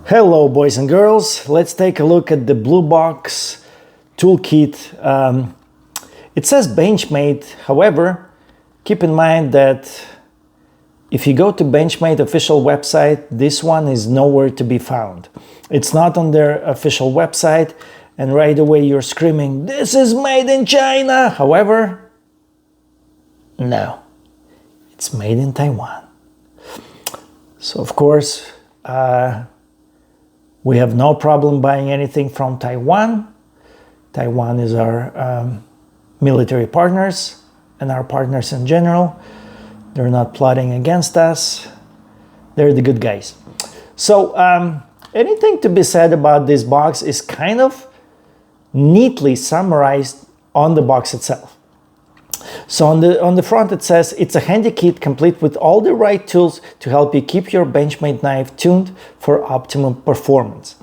Hello boys and girls, let's take a look at the blue box toolkit. It says Benchmade, however, keep in mind that if you go to Benchmade official website, this one is nowhere to be found. It's not on their official website, and right away you're screaming, "This is made in China!" However, no, it's made in Taiwan. So of course, we have no problem buying anything from Taiwan. Taiwan is our military partners and our partners in general. They're not plotting against us. They're the good guys. So anything to be said about this box is kind of neatly summarized on the box itself. So on the front it says, it's a handy kit complete with all the right tools to help you keep your Benchmade knife tuned for optimum performance.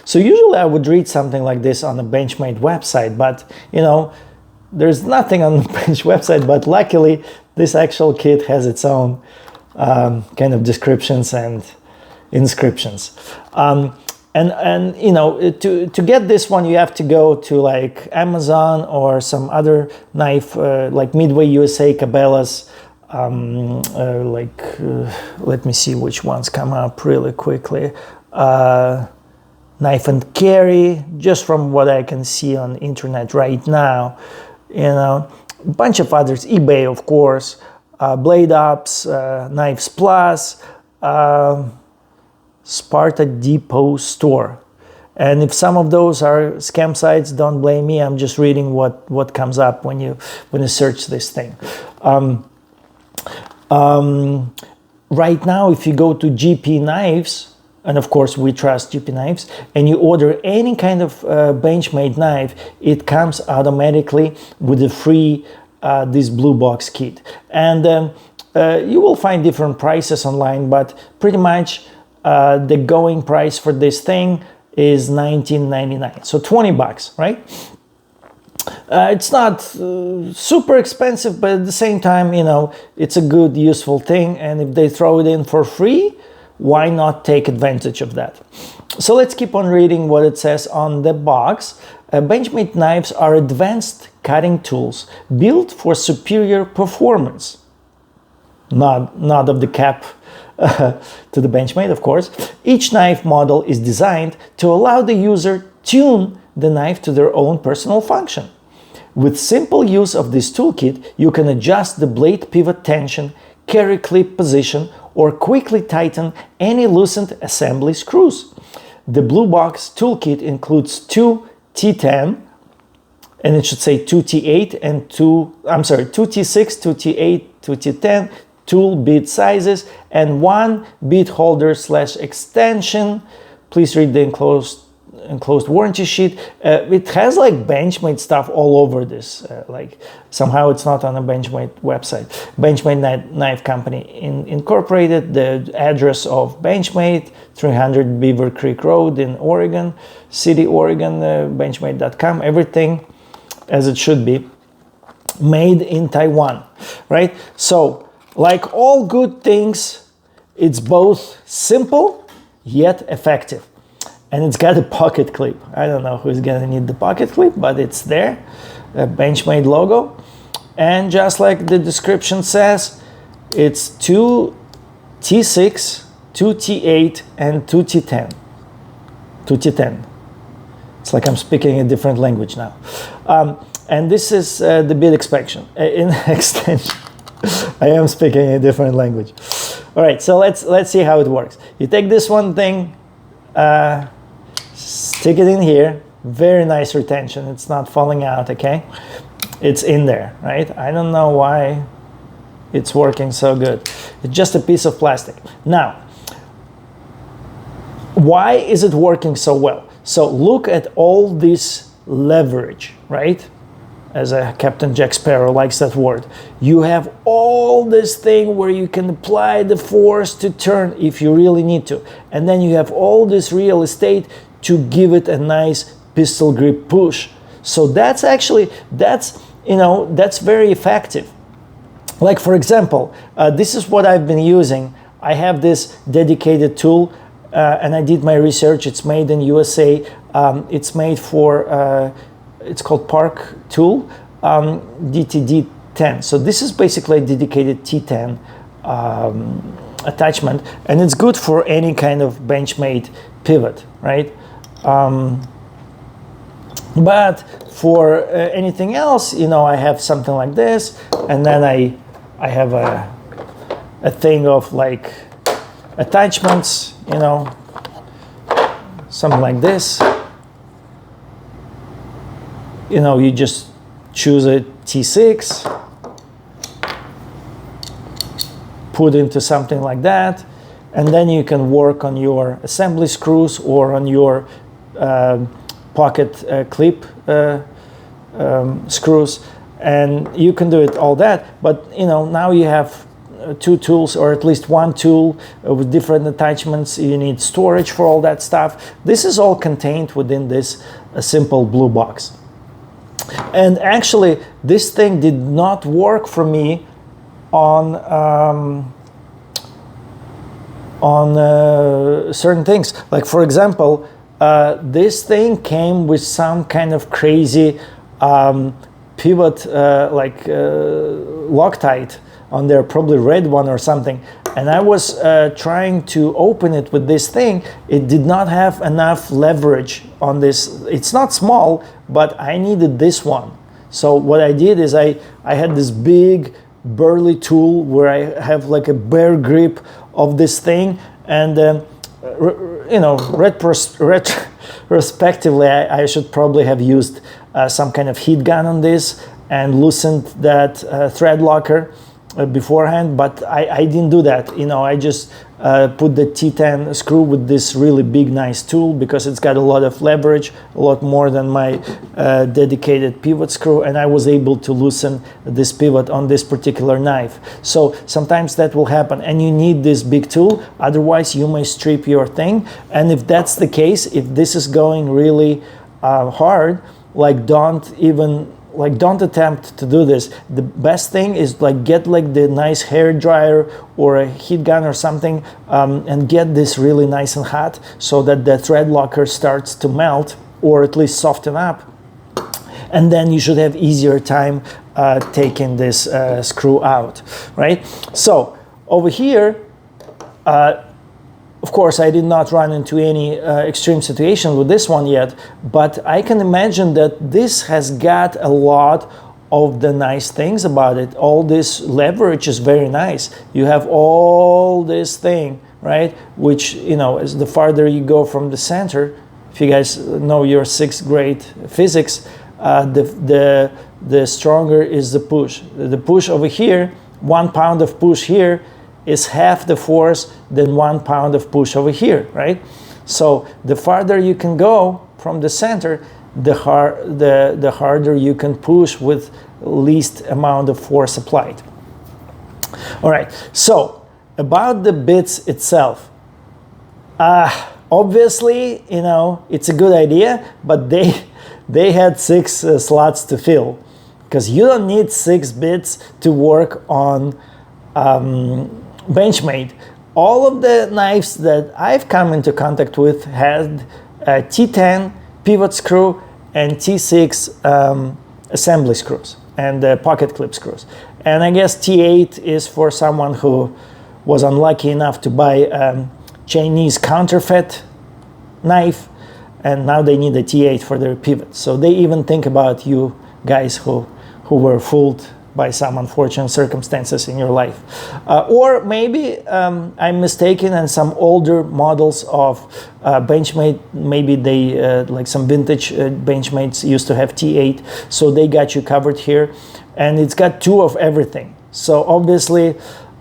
So usually I would read something like this on the Benchmade website, but you know, there's nothing on the Bench website, but luckily this actual kit has its own kind of descriptions and inscriptions. And you know, to get this one, you have to go to like Amazon or some other knife, like Midway USA, Cabela's, let me see which ones come up really quickly. Knife and Carry, just from what I can see on the internet right now. You know, a bunch of others, eBay, of course, Blade Ops, Knives Plus, Sparta Depot Store. And if some of those are scam sites, don't blame me. I'm just reading what comes up when you search this thing. Right now, if you go to GP Knives, and of course we trust GP Knives, and you order any kind of Benchmade knife, it comes automatically with a free this blue box kit. And you will find different prices online, but pretty much the going price for this thing is $19.99, so 20 bucks, right? It's not super expensive, but at the same time, you know, it's a good, useful thing, and if they throw it in for free, why not take advantage of that? So let's keep on reading what it says on the box. Benchmade knives are advanced cutting tools built for superior performance. Nod of the cap to the Benchmade, of course. Each knife model is designed to allow the user tune the knife to their own personal function. With simple use of this toolkit, you can adjust the blade pivot tension, carry clip position, or quickly tighten any loosened assembly screws. The blue box toolkit includes two T10, and it should say 2T8 and 2T6, 2T8, 2T10 tool bit sizes, and one bit holder / extension. Please read the enclosed warranty sheet. It has like Benchmade stuff all over this. Like somehow it's not on a Benchmade website. Benchmade Knife Company Incorporated, the address of Benchmade, 300 Beaver Creek Road in Oregon City, Oregon, benchmade.com, everything as it should be, made in Taiwan, right? So like all good things, it's both simple yet effective. And it's got a pocket clip. I don't know who's gonna need the pocket clip, but it's there, a Benchmade logo. And just like the description says, it's 2T6, 2T8, and 2T10. 2T10. It's like I'm speaking a different language now. And this is the bit extension. I am speaking a different language. All right, so let's see how it works. You take this one thing, stick it in here. Very nice retention. It's not falling out, okay? It's in there, right? I don't know why it's working so good. It's just a piece of plastic. Now, why is it working so well? So look at all this leverage, right? As Captain Jack Sparrow likes that word. You have all this thing where you can apply the force to turn if you really need to. And then you have all this real estate to give it a nice pistol grip push. So that's very effective. Like for example, this is what I've been using. I have this dedicated tool and I did my research. It's made in USA. It's made for, it's called Park Tool, DTD10. So this is basically a dedicated T10 attachment, and it's good for any kind of Benchmade pivot, right? But for anything else, you know, I have something like this, and then I have a thing of like attachments, you know, something like this. You know, you just choose a T6, put into something like that, and then you can work on your assembly screws or on your pocket clip screws, and you can do it all that. But you know, now you have two tools, or at least one tool with different attachments. You need storage for all that stuff. This is all contained within this simple blue box. And actually, this thing did not work for me on certain things. Like for example, this thing came with some kind of crazy pivot, like Loctite on there, probably red one or something. And I was trying to open it with this thing. It did not have enough leverage on this. It's not small, but I needed this one. So what I did is I had this big burly tool where I have like a bare grip of this thing, and you know, retrospectively, I should probably have used some kind of heat gun on this and loosened that thread locker beforehand, but I didn't do that. You know, I just put the T10 screw with this really big, nice tool, because it's got a lot of leverage, a lot more than my dedicated pivot screw, and I was able to loosen this pivot on this particular knife. So sometimes that will happen, and you need this big tool, otherwise you may strip your thing. And if that's the case, if this is going really hard, like don't attempt to do this. The best thing is like get like the nice hair dryer or a heat gun or something, and get this really nice and hot so that the thread locker starts to melt, or at least soften up. And then you should have easier time taking this screw out, right? So over here, of course, I did not run into any extreme situation with this one yet, but I can imagine that this has got a lot of the nice things about it. All this leverage is very nice. You have all this thing, right? Which, you know, as the farther you go from the center, if you guys know your 6th grade physics, the stronger is the push. The push over here, 1 pound of push here, is half the force than 1 pound of push over here, right? So the farther you can go from the center, the harder you can push with least amount of force applied. All right, so about the bits itself. Obviously, you know, it's a good idea, but they had 6 slots to fill, because you don't need 6 bits to work on Benchmade. All of the knives that I've come into contact with had a T10 pivot screw and T6 assembly screws and pocket clip screws. And I guess T8 is for someone who was unlucky enough to buy a Chinese counterfeit knife, and now they need a T8 for their pivot. So they even think about you guys who were fooled by some unfortunate circumstances in your life. Or maybe I'm mistaken, and some older models of Benchmade, maybe they, like some vintage Benchmades used to have T8, so they got you covered here. And it's got 2 of everything. So obviously,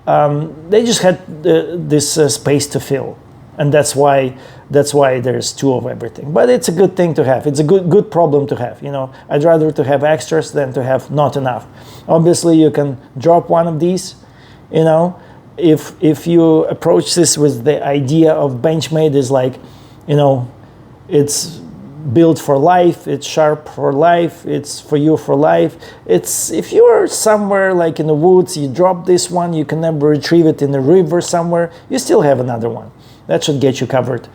they just had this space to fill. And that's why there's 2 of everything. But it's a good thing to have. It's a good problem to have. You know, I'd rather to have extras than to have not enough. Obviously, you can drop one of these. You know, if you approach this with the idea of Benchmade is like, you know, it's built for life, it's sharp for life, it's for you for life. It's, if you're somewhere like in the woods, you drop this one, you can never retrieve it in the river somewhere, you still have another one. that should get you covered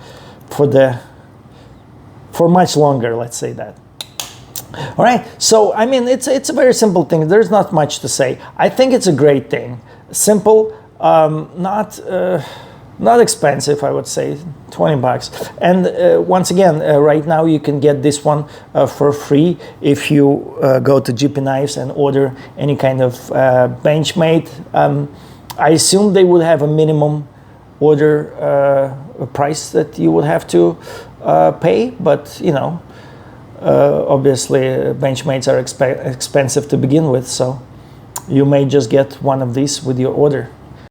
for much longer, let's say that. All right, so I mean, it's a very simple thing. There's not much to say. I think it's a great thing. Simple, not expensive, I would say, 20 bucks. And once again, right now you can get this one for free if you go to GP Knives and order any kind of Benchmade. I assume they would have a minimum order price that you would have to pay, but you know, obviously Benchmades are expensive to begin with, so you may just get one of these with your order.